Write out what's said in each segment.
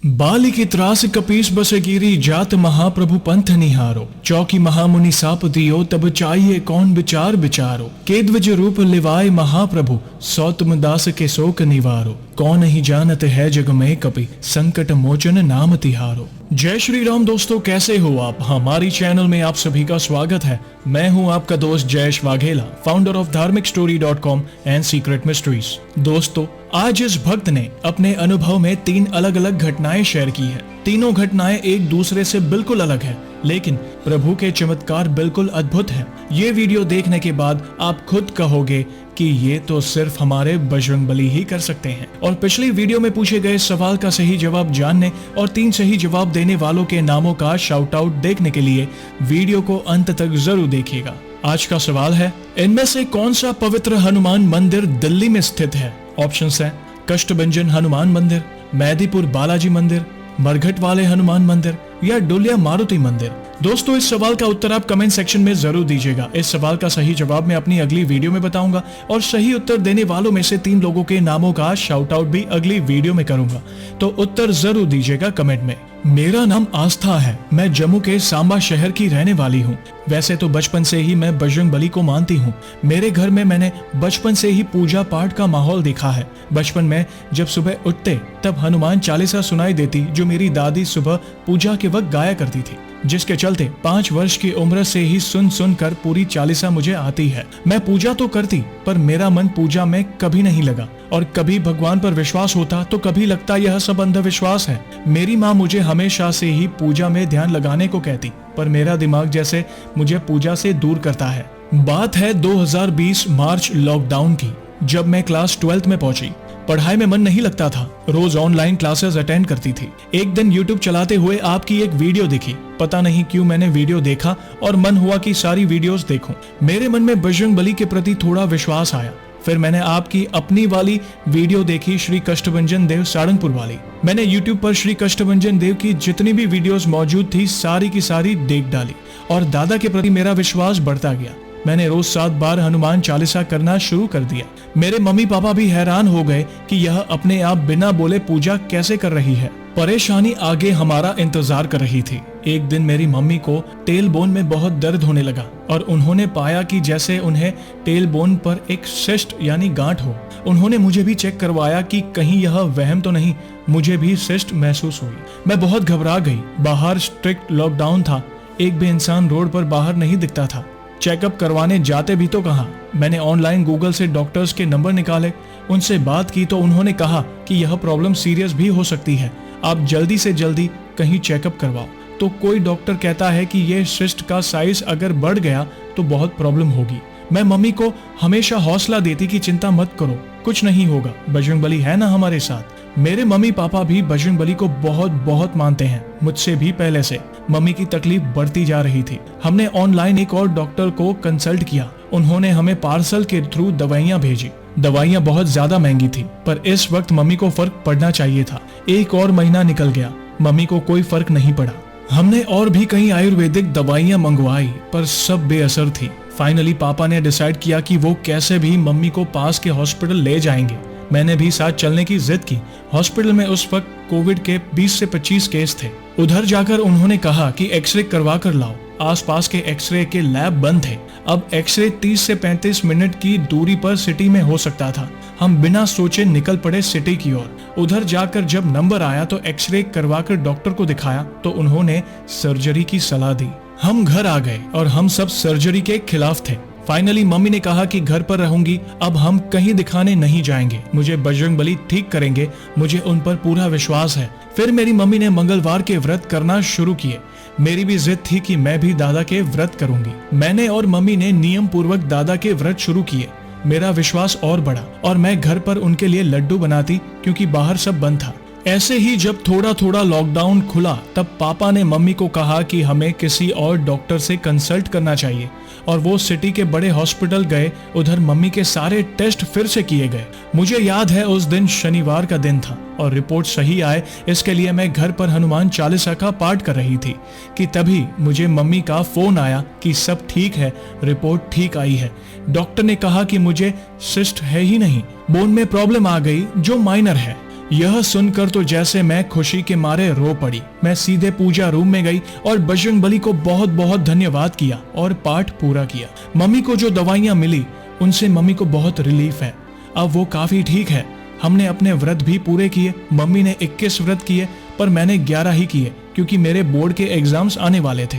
बालिकी त्रास कपीस बस गिरी जात महाप्रभु पंथ निहारो। चौकी महामुनि साप दियो तब चाहिए कौन विचार विचारो। केद्वज रूप लिवाए महाप्रभु सौ तुम दास के शोक निवारो। कौन ही जानत है जग में कपि संकट मोचन नाम तिहारो। जय श्री राम दोस्तों, कैसे हो आप। हमारी चैनल में आप सभी का स्वागत है। मैं हूं आपका दोस्त जयेश वाघेला, फाउंडर ऑफ धार्मिकस्टोरी.com एंड सीक्रेट मिस्ट्रीज। दोस्तों, आज इस भक्त ने अपने अनुभव में 3 अलग अलग घटनाएं शेयर की है। तीनों घटनाएं एक दूसरे से बिल्कुल अलग है, लेकिन प्रभु के चमत्कार बिल्कुल अद्भुत हैं। ये वीडियो देखने के बाद आप खुद कहोगे कि ये तो सिर्फ हमारे बजरंगबली ही कर सकते हैं। और पिछली वीडियो में पूछे गए सवाल का सही जवाब जानने और 3 सही जवाब देने वालों के नामों का शाउट आउट देखने के लिए वीडियो को अंत तक जरूर देखिएगा। आज का सवाल है, इनमें से कौन सा पवित्र हनुमान मंदिर दिल्ली में स्थित है। ऑप्शंस हैं कष्टभंजन हनुमान मंदिर, मैदीपुर बालाजी मंदिर, मरघट वाले हनुमान मंदिर या डोलिया मारुति मंदिर। दोस्तों, इस सवाल का उत्तर आप कमेंट सेक्शन में जरूर दीजिएगा। इस सवाल का सही जवाब मैं अपनी अगली वीडियो में बताऊंगा और सही उत्तर देने वालों में से 3 लोगों के नामों का शाउट आउट भी अगली वीडियो में करूंगा, तो उत्तर जरूर दीजिएगा कमेंट में। मेरा नाम आस्था है, मैं जम्मू के सांबा शहर की रहने वाली हूँ। वैसे तो बचपन से ही मैं बजरंगबली को मानती हूँ। मेरे घर में मैंने बचपन से ही पूजा पाठ का माहौल देखा है। बचपन में जब सुबह उठते तब हनुमान चालीसा सुनाई देती, जो मेरी दादी सुबह पूजा के वक्त गाया करती थी, जिसके चलते 5 वर्ष की उम्र से ही सुन सुन कर पूरी चालीसा मुझे आती है। मैं पूजा तो करती, पर मेरा मन पूजा में कभी नहीं लगा और कभी भगवान पर विश्वास होता तो कभी लगता यह सब अंधविश्वास है। मेरी माँ मुझे हमेशा से ही पूजा में ध्यान लगाने को कहती, पर मेरा दिमाग जैसे मुझे पूजा से दूर करता है। बात है 2020 मार्च लॉकडाउन की, जब मैं क्लास 12th में पहुंची। पढ़ाई में मन नहीं लगता था, रोज ऑनलाइन क्लासेस अटेंड करती थी। एक दिन यूट्यूब चलाते हुए आपकी एक वीडियो दिखी। पता नहीं क्यों मैंने वीडियो देखा और मन हुआ कि सारी वीडियोस देखूं। मेरे मन में बजरंगबली के प्रति थोड़ा विश्वास आया। फिर मैंने आपकी अपनी वाली वीडियो देखी, श्री कष्टभंजन देव सारंगपुर वाली। मैंने यूट्यूब पर श्री कष्टभंजन देव की जितनी भी वीडियोस मौजूद थी, सारी की सारी देख डाली और दादा के प्रति मेरा विश्वास बढ़ता गया। मैंने रोज 7 बार हनुमान चालीसा करना शुरू कर दिया। मेरे मम्मी पापा भी हैरान हो गए कि यह अपने आप बिना बोले पूजा कैसे कर रही है। परेशानी आगे हमारा इंतजार कर रही थी। एक दिन मेरी मम्मी को टेल बोन में बहुत दर्द होने लगा और उन्होंने पाया कि जैसे उन्हें टेल बोन पर एक सिस्ट यानी गांठ हो। उन्होंने मुझे भी चेक करवाया कि कहीं यह वहम तो नहीं। मुझे भी सिस्ट महसूस हुई। मैं बहुत घबरा गई। बाहर स्ट्रिक्ट लॉकडाउन था, एक भी इंसान रोड पर बाहर नहीं दिखता था। चेकअप करवाने जाते भी तो कहाँ। मैंने ऑनलाइन गूगल से डॉक्टर्स के नंबर निकाले, उनसे बात की तो उन्होंने कहा कि यह प्रॉब्लम सीरियस भी हो सकती है, आप जल्दी से जल्दी कहीं चेकअप करवाओ। तो कोई डॉक्टर कहता है कि यह सिस्ट का साइज अगर बढ़ गया तो बहुत प्रॉब्लम होगी। मैं मम्मी को हमेशा हौसला देती कि चिंता मत करो, कुछ नहीं होगा, बजरंगबली है ना हमारे साथ। मेरे मम्मी पापा भी बजरंगबली को बहुत बहुत मानते हैं, मुझसे भी पहले से। मम्मी की तकलीफ बढ़ती जा रही थी। हमने ऑनलाइन एक और डॉक्टर को कंसल्ट किया। उन्होंने हमें पार्सल के थ्रू दवाइयाँ भेजी। दवाइयाँ बहुत ज्यादा महंगी थी, पर इस वक्त मम्मी को फर्क पड़ना चाहिए था। 1 और महीना निकल गया, मम्मी को कोई फर्क नहीं पड़ा। हमने और भी कई आयुर्वेदिक दवाइयाँ मंगवाई, पर सब बेअसर थी। फाइनली पापा ने डिसाइड किया कि वो कैसे भी मम्मी को पास के हॉस्पिटल ले जाएंगे। मैंने भी साथ चलने की जिद की। हॉस्पिटल में उस वक्त कोविड के 20 से 25 केस थे। उधर जाकर उन्होंने कहा कि एक्सरे करवा कर लाओ। आसपास के एक्सरे के लैब बंद थे। अब एक्सरे 30 से 35 मिनट की दूरी पर सिटी में हो सकता था। हम बिना सोचे निकल पड़े सिटी की ओर। उधर जाकर जब नंबर आया तो एक्सरे करवाकर डॉक्टर को दिखाया तो उन्होंने सर्जरी की सलाह दी। हम घर आ गए और हम सब सर्जरी के खिलाफ थे। फाइनली मम्मी ने कहा कि घर पर रहूंगी, अब हम कहीं दिखाने नहीं जाएंगे, मुझे बजरंगबली ठीक करेंगे, मुझे उन पर पूरा विश्वास है। फिर मेरी मम्मी ने मंगलवार के व्रत करना शुरू किए। मेरी भी जिद थी कि मैं भी दादा के व्रत करूंगी। मैंने और मम्मी ने नियम पूर्वक दादा के व्रत शुरू किए। मेरा विश्वास और बढ़ा और मैं घर पर उनके लिए लड्डू बनाती, क्योंकि बाहर सब बंद था। ऐसे ही जब थोड़ा थोड़ा लॉकडाउन खुला तब पापा ने मम्मी को कहा कि हमें किसी और डॉक्टर से कंसल्ट करना चाहिए और वो सिटी के बड़े हॉस्पिटल गए। उधर मम्मी के सारे टेस्ट फिर से किए गए। मुझे याद है उस दिन शनिवार का दिन था और रिपोर्ट सही आए, इसके लिए मैं घर पर हनुमान चालीसा का पाठ कर रही थी कि तभी मुझे मम्मी का फोन आया कि सब ठीक है, रिपोर्ट ठीक आई है। डॉक्टर ने कहा कि मुझे सिस्ट है ही नहीं, बोन में प्रॉब्लम आ गई जो माइनर है। यह सुनकर तो जैसे मैं खुशी के मारे रो पड़ी। मैं सीधे पूजा रूम में गई और बजरंगबली को बहुत बहुत धन्यवाद किया और पाठ पूरा किया। मम्मी को जो दवाइयां मिली उनसे मम्मी को बहुत रिलीफ है, अब वो काफी ठीक है। हमने अपने व्रत भी पूरे किए। मम्मी ने 21 व्रत किए पर मैंने 11 ही किए क्योंकि मेरे बोर्ड के एग्जाम्स आने वाले थे।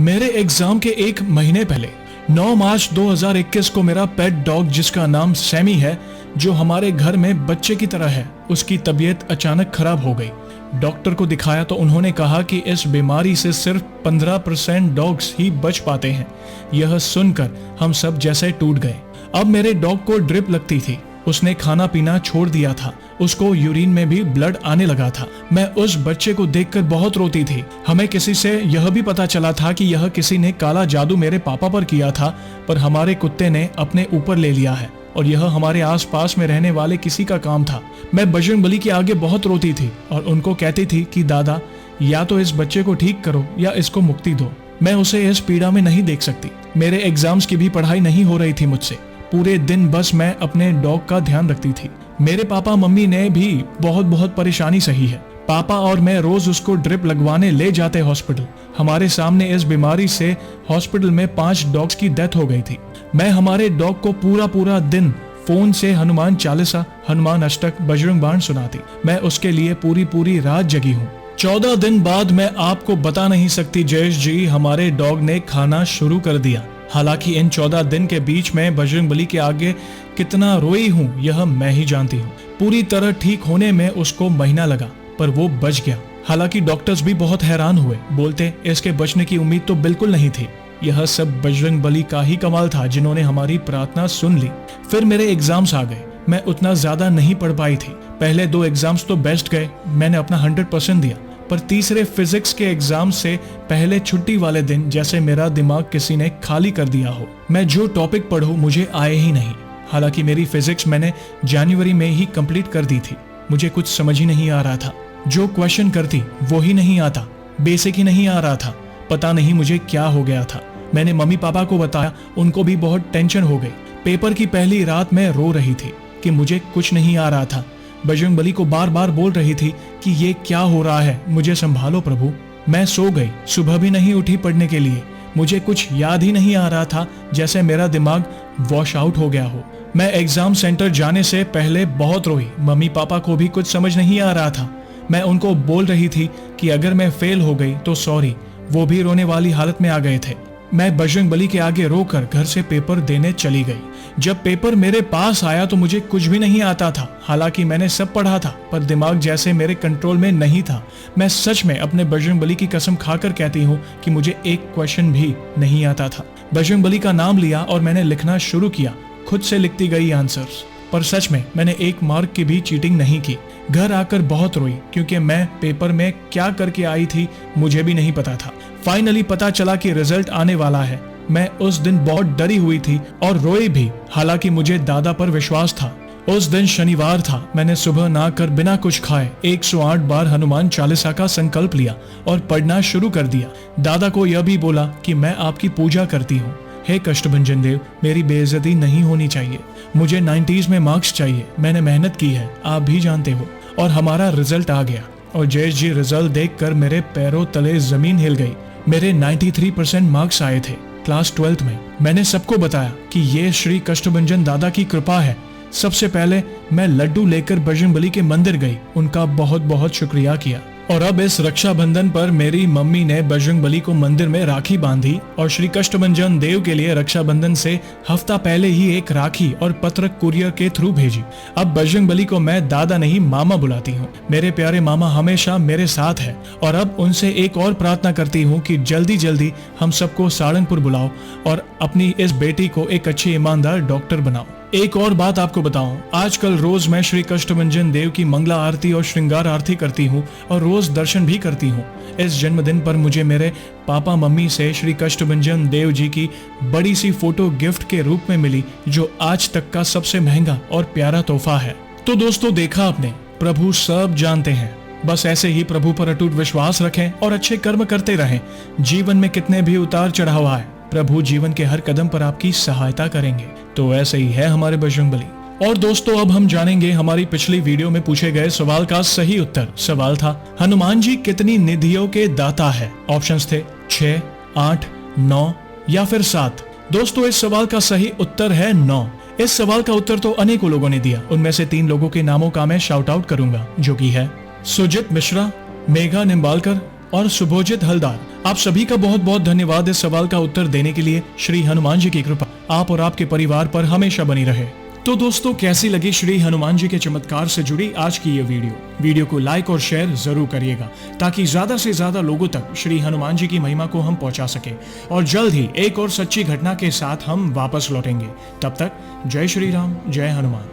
मेरे एग्जाम के 1 महीने पहले 9 मार्च 2021 को मेरा पेट डॉग, जिसका नाम सैमी है, जो हमारे घर में बच्चे की तरह है, उसकी तबीयत अचानक खराब हो गई। डॉक्टर को दिखाया तो उन्होंने कहा कि इस बीमारी से सिर्फ 15% डॉग्स ही बच पाते हैं। यह सुनकर हम सब जैसे टूट गए। अब मेरे डॉग को ड्रिप लगती थी, उसने खाना पीना छोड़ दिया था, उसको यूरिन में भी ब्लड आने लगा था। मैं उस बच्चे को देखकर बहुत रोती थी। हमें किसी से यह भी पता चला था कि यह किसी ने काला जादू मेरे पापा पर किया था, पर हमारे कुत्ते ने अपने ऊपर ले लिया है और यह हमारे आसपास में रहने वाले किसी का काम था। मैं बजरंगबली के आगे बहुत रोती थी और उनको कहती थी कि दादा, या तो इस बच्चे को ठीक करो या इसको मुक्ति दो। मैं उसे इस पीड़ा में नहीं देख सकती। मेरे एग्जाम्स की भी पढ़ाई नहीं हो रही थी मुझसे। पूरे दिन बस मैं अपने डॉग का ध्यान रखती थी। मेरे पापा मम्मी ने भी बहुत परेशानी सही है। पापा और मैं रोज उसको ड्रिप लगवाने ले जाते हॉस्पिटल। हमारे सामने इस बीमारी से हॉस्पिटल में 5 डॉग्स की डेथ हो गई थी। मैं हमारे डॉग को पूरा दिन फोन से हनुमान चालीसा, हनुमान अष्टक, बजरंग बाण सुनाती। मैं उसके लिए पूरी रात जगी हूँ। 14 दिन बाद मैं आपको बता नहीं सकती जयेश जी, हमारे डॉग ने खाना शुरू कर दिया। हालांकि इन 14 दिन के बीच में बजरंगबली के आगे कितना रोई हूँ यह मैं ही जानती हूँ। पूरी तरह ठीक होने में उसको महीना लगा पर वो बच गया। हालांकि डॉक्टर्स भी बहुत हैरान हुए, बोलते इसके बचने की उम्मीद तो बिल्कुल नहीं थी। यह सब बजरंगबली का ही कमाल था जिन्होंने हमारी प्रार्थना सुन ली। फिर मेरे एग्जाम्स आ गए। मैं उतना ज्यादा नहीं पढ़ पाई थी। पहले 2 एग्जाम्स तो बेस्ट गए, मैंने अपना 100% दिया, पर तीसरे फिजिक्स के एग्जाम से पहले छुट्टी वाले दिन जैसे मेरा दिमाग किसी ने खाली कर दिया हो। मैं जो टॉपिक पढ़ूं मुझे आए ही नहीं। हालांकि मेरी फिजिक्स मैंने जनवरी में ही कंप्लीट कर दी थी। मुझे कुछ समझ ही नहीं आ रहा था। जो क्वेश्चन करती वो ही नहीं आता, बेसिक ही नहीं आ रहा था। पता नहीं मुझे क्या हो गया था। मैंने मम्मी पापा को बताया, उनको भी बहुत टेंशन हो गई। पेपर की पहली रात मैं रो रही थी कि मुझे कुछ नहीं आ रहा था। बजरंगबली को बार बोल रही थी कि ये क्या हो रहा है, मुझे संभालो प्रभु। मैं सो गई, सुबह भी नहीं उठी पढ़ने के लिए। मुझे कुछ याद ही नहीं आ रहा था, जैसे मेरा दिमाग वॉश आउट हो गया हो। मैं एग्जाम सेंटर जाने से पहले बहुत रोई। मम्मी पापा को भी कुछ समझ नहीं आ रहा था। मैं उनको बोल रही थी कि अगर मैं फेल हो गई तो सॉरी। वो भी रोने वाली हालत में आ गए थे। मैं बजरंगबली के आगे रोकर घर से पेपर देने चली गई। जब पेपर मेरे पास आया तो मुझे कुछ भी नहीं आता था। हालांकि मैंने सब पढ़ा था, पर दिमाग जैसे मेरे कंट्रोल में नहीं था। मैं सच में अपने बजरंगबली की कसम खाकर कहती हूँ कि मुझे एक क्वेश्चन भी नहीं आता था। बजरंगबली का नाम लिया और मैंने लिखना शुरू किया। खुद से लिखती गई आंसर्स, पर सच में मैंने 1 मार्क की भी चीटिंग नहीं की। घर आकर बहुत रोई क्योंकि मैं पेपर में क्या करके आई थी मुझे भी नहीं पता था। फाइनली पता चला कि रिजल्ट आने वाला है। मैं उस दिन बहुत डरी हुई थी और रोई भी। हालांकि मुझे दादा पर विश्वास था। उस दिन शनिवार था। मैंने सुबह नहाकर बिना कुछ खाए 108 बार हनुमान चालीसा का संकल्प लिया और पढ़ना शुरू कर दिया। दादा को यह भी बोला कि मैं आपकी पूजा करती हूँ। हे कष्टभंजन देव, मेरी बेइज्जती नहीं होनी चाहिए। मुझे 90s में मार्क्स चाहिए। मैंने मेहनत की है, आप भी जानते हो। और हमारा रिजल्ट आ गया और जयेश जी, रिजल्ट देखकर मेरे पैरों तले जमीन हिल गई। मेरे 93% मार्क्स आए थे क्लास 12th में। मैंने सबको बताया कि ये श्री कष्टभंजन दादा की कृपा है। सबसे पहले मैं लड्डू लेकर बजरंगबली के मंदिर गई, उनका बहुत शुक्रिया किया। और अब इस रक्षाबंधन पर मेरी मम्मी ने बजरंगबली को मंदिर में राखी बांधी और श्री कष्टभंजन देव के लिए रक्षाबंधन से हफ्ता पहले ही एक राखी और पत्र कुरियर के थ्रू भेजी। अब बजरंगबली को मैं दादा नहीं मामा बुलाती हूँ। मेरे प्यारे मामा हमेशा मेरे साथ है और अब उनसे एक और प्रार्थना करती हूँ कि जल्दी हम सबको सहारनपुर बुलाओ और अपनी इस बेटी को एक अच्छी ईमानदार डॉक्टर बनाओ। एक और बात आपको बताऊं, आजकल रोज मैं श्री कष्टभंजन देव की मंगला आरती और श्रृंगार आरती करती हूं और रोज दर्शन भी करती हूं। इस जन्मदिन पर मुझे मेरे पापा मम्मी से श्री कष्टभंजन देव जी की बड़ी सी फोटो गिफ्ट के रूप में मिली, जो आज तक का सबसे महंगा और प्यारा तोहफा है। तो दोस्तों, देखा आपने, प्रभु सब जानते हैं। बस ऐसे ही प्रभु पर अटूट विश्वास रखें और अच्छे कर्म करते रहें। जीवन में कितने भी उतार चढ़ाव आए, प्रभु जीवन के हर कदम पर आपकी सहायता करेंगे। तो ऐसे ही है हमारे बजरंगबली। और दोस्तों अब हम जानेंगे हमारी पिछली वीडियो में पूछे गए सवाल का सही उत्तर। सवाल था, हनुमान जी कितनी निधियों के दाता है? ऑप्शंस थे 6, 8, 9 या फिर 7। दोस्तों इस सवाल का सही उत्तर है 9। इस सवाल का उत्तर तो अनेकों लोगों ने दिया, उनमें से 3 लोगों के नामों का मैं शाउट आउट करूंगा, जो कि है सुजित मिश्रा, मेघा निम्बालकर और सुभोजित हलदार। आप सभी का बहुत बहुत धन्यवाद इस सवाल का उत्तर देने के लिए। श्री हनुमान जी की कृपा आप और आपके परिवार पर हमेशा बनी रहे। तो दोस्तों कैसी लगी श्री हनुमान जी के चमत्कार से जुड़ी आज की ये वीडियो को लाइक और शेयर जरूर करिएगा, ताकि ज्यादा से ज्यादा लोगों तक श्री हनुमान जी की महिमा को हम पहुंचा सके। और जल्द ही एक और सच्ची घटना के साथ हम वापस लौटेंगे। तब तक जय श्री राम, जय हनुमान।